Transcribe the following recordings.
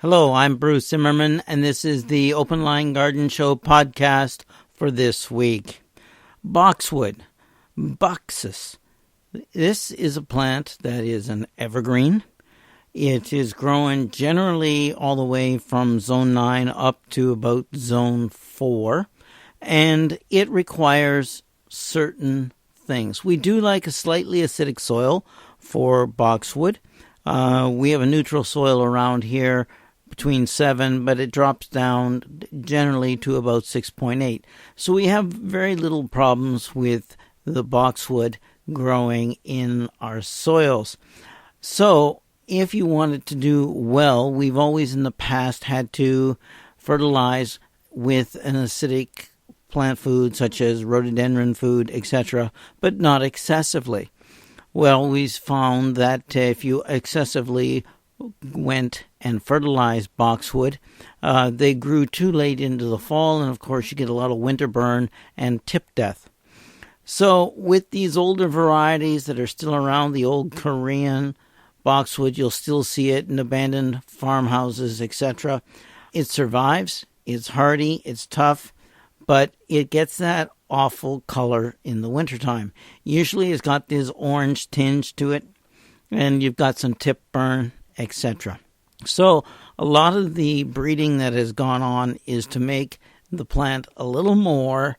Hello, I'm Bruce Zimmerman, and this is the Open Line Garden Show podcast for this week. Boxwood, Buxus. This is a plant that is an evergreen. It is growing generally all the way from zone 9 up to about zone 4, and it requires certain things. We do like a slightly acidic soil for boxwood. We have a neutral soil around here between 7, but it drops down generally to about 6.8. So we have very little problems with the boxwood growing in our soils. So if you wanted to do well, we've always in the past had to fertilize with an acidic plant food such as rhododendron food, etc., but not excessively. Well, we've found that if you excessively went and fertilized boxwood, they grew too late into the fall, and of course you get a lot of winter burn and tip death. So with these older varieties that are still around, the old Korean boxwood, you'll still see it in abandoned farmhouses, etc. It survives, it's hardy, it's tough, but it gets that awful color in the wintertime. Usually it's got this orange tinge to it, and you've got some tip burn, etc. So a lot of the breeding that has gone on is to make the plant a little more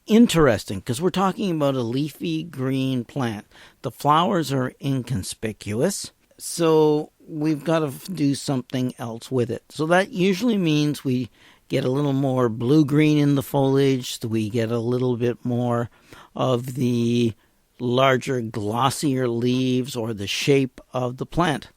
interesting, because we're talking about a leafy green plant. The flowers are inconspicuous, so we've got to do something else with it. So that usually means we get a little more blue-green in the foliage, so we get a little bit more of the larger, glossier leaves or the shape of the plant.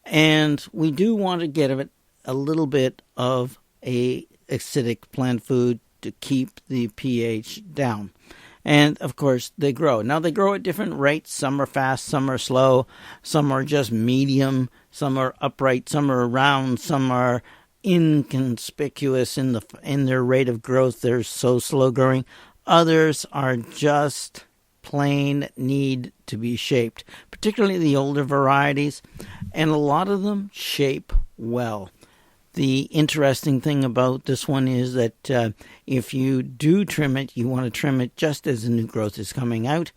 And we do want to get it a little bit of a acidic plant food to keep the pH down. And, of course, they grow. Now, they grow at different rates. Some are fast, some are slow, some are just medium, some are upright, some are round, some are inconspicuous in their rate of growth. They're so slow growing. Others are just plain need to be shaped, particularly the older varieties, and a lot of them shape well. The interesting thing about this one is that if you do trim it, you want to trim it just as the new growth is coming out,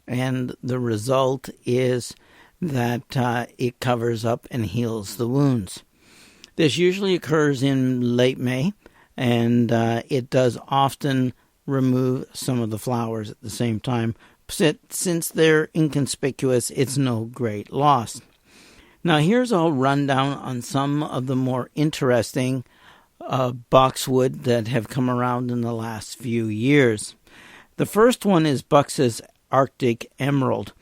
and the result is that it covers up and heals the wounds. This usually occurs in late May, and it does often remove some of the flowers at the same time. Since they're inconspicuous, it's no great loss. Now, here's a rundown on some of the more interesting boxwood that have come around in the last few years. The first one is Buxus Arctic Emerald.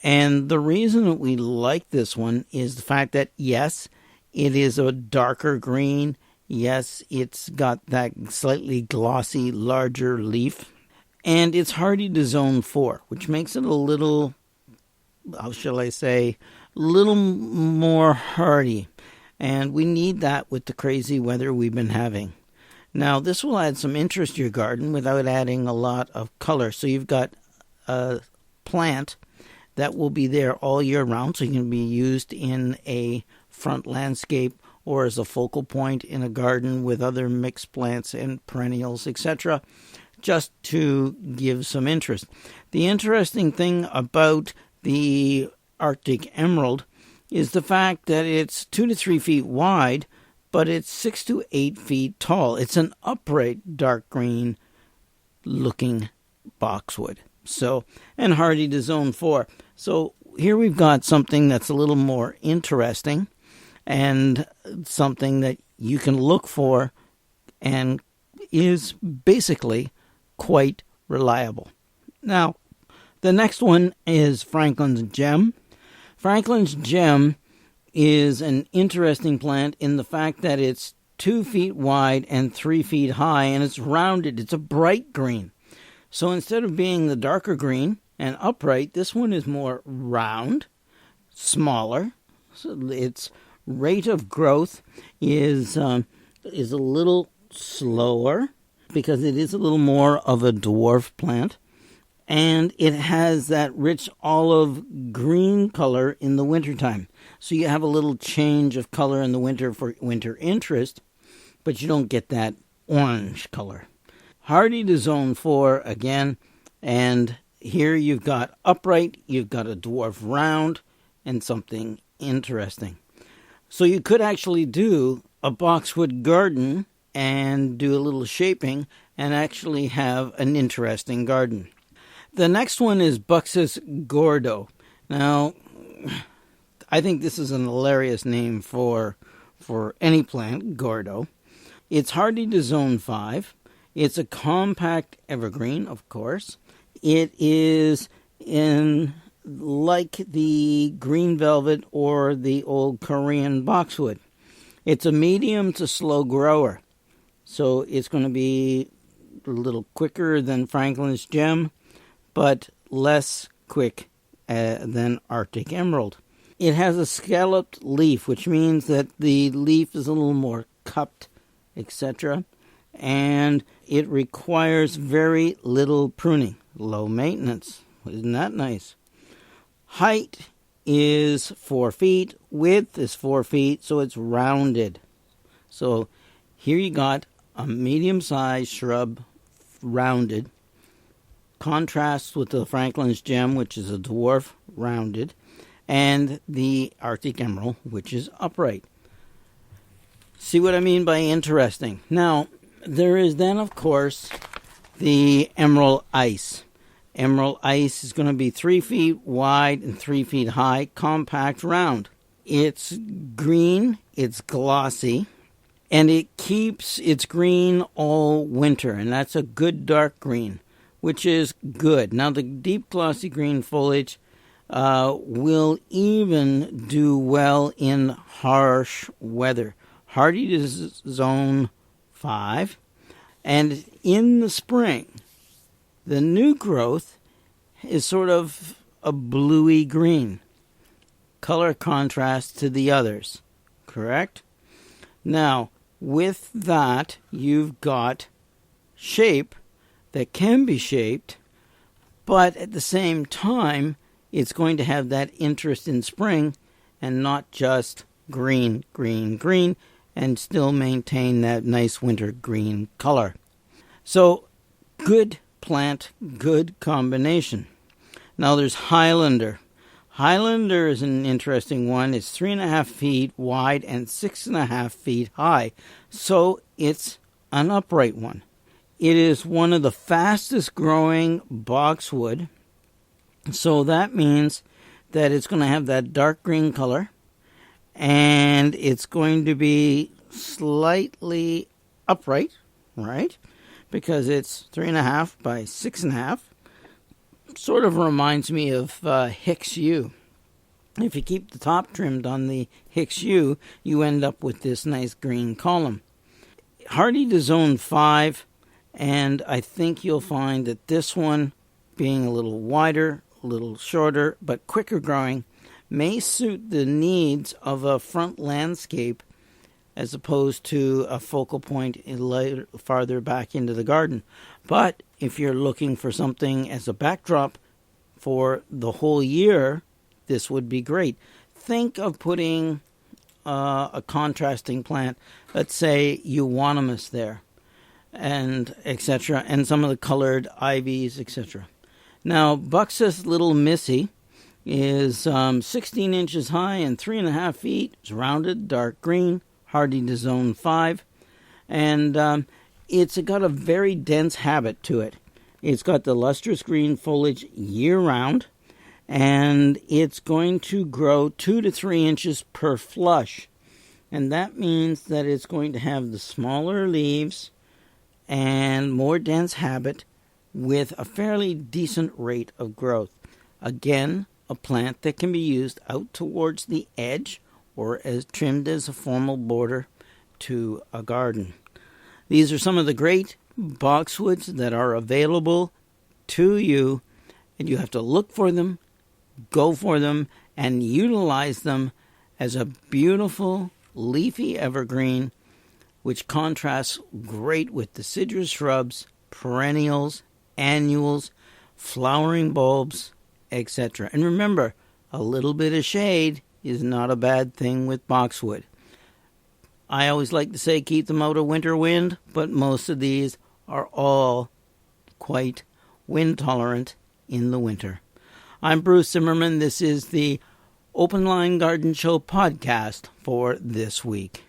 And the reason that we like this one is the fact that, yes, it is a darker green. Yes, it's got that slightly glossy, larger leaf. And it's hardy to zone 4, which makes it a little, how shall I say, little more hardy. And we need that with the crazy weather we've been having. Now, this will add some interest to your garden without adding a lot of color. So you've got a plant that will be there all year round, so it can be used in a front landscape or as a focal point in a garden with other mixed plants and perennials, etc., just to give some interest. The interesting thing about the Arctic Emerald is the fact that it's 2 to 3 feet wide, but it's 6 to 8 feet tall. It's an upright dark green looking boxwood. So, and hardy to zone 4. So here we've got something that's a little more interesting and something that you can look for and is basically quite reliable. Now, the next one is Franklin's Gem. Franklin's Gem is an interesting plant in the fact that it's 2 feet wide and 3 feet high, and it's rounded. It's a bright green. So instead of being the darker green and upright, this one is more round, smaller. So its rate of growth is a little slower because it is a little more of a dwarf plant. and it has that rich olive green color in the wintertime. So you have a little change of color in the winter for winter interest, but you don't get that orange color. Hardy to zone 4 again, and here you've got upright, you've got a dwarf round, and something interesting. So you could actually do a boxwood garden and do a little shaping and actually have an interesting garden. The next one is Buxus gordo. Now, I think this is an hilarious name for any plant, gordo. It's hardy to zone 5. It's a compact evergreen, of course. It is in like the green velvet or the old Korean boxwood. It's a medium to slow grower. So it's going to be a little quicker than Franklin's gem, but less quick than Arctic emerald. It has a scalloped leaf, which means that the leaf is a little more cupped, etc. And it requires very little pruning, low maintenance. Isn't that nice? Height is 4 feet, width is 4 feet, so it's rounded. So here you got a medium-sized shrub, rounded. Contrasts with the Franklin's gem, which is a dwarf, rounded, and the Arctic emerald, which is upright. See what I mean by interesting? Now, there is then, of course, the emerald ice. Emerald ice is going to be 3 feet wide and 3 feet high, compact, round. It's green, it's glossy, and it keeps its green all winter, and that's a good dark green, which is good. Now, the deep glossy green foliage will even do well in harsh weather. Hardy to zone 5, and in the spring, the new growth is sort of a bluey green, color contrast to the others, correct? Now, with that, you've got shape that can be shaped, but at the same time, it's going to have that interest in spring and not just green, green, green, and still maintain that nice winter green color. So, good plant, good combination. Now there's Highlander. Highlander is an interesting one. It's 3.5 feet wide and 6.5 feet high. So it's an upright one. It is one of the fastest growing boxwood. So that means that it's going to have that dark green color. And it's going to be slightly upright, right? Because it's 3.5 by 6.5. Sort of reminds me of Hicks U. If you keep the top trimmed on the Hicks U, you end up with this nice green column. Hardy to zone 5, and I think you'll find that this one, being a little wider, a little shorter, but quicker growing, may suit the needs of a front landscape as opposed to a focal point farther back into the garden. But if you're looking for something as a backdrop for the whole year, this would be great. Think of putting a contrasting plant, let's say euonymus there, and etc., and some of the colored ivies, etc. Now, Buxus Little Missy is 16 inches high and 3.5 feet. It's rounded, dark green, hardy to zone 5, and it's got a very dense habit to it. It's got the lustrous green foliage year-round, and it's going to grow 2 to 3 inches per flush. And that means that it's going to have the smaller leaves and more dense habit with a fairly decent rate of growth. Again, a plant that can be used out towards the edge or as trimmed as a formal border to a garden. These are some of the great boxwoods that are available to you, and you have to look for them, go for them, and utilize them as a beautiful leafy evergreen, which contrasts great with deciduous shrubs, perennials, annuals, flowering bulbs, etc. And remember, a little bit of shade is not a bad thing with boxwood. I always like to say keep them out of winter wind, but most of these are all quite wind tolerant in the winter. I'm Bruce Zimmerman. This is the Open Line Garden Show podcast for this week.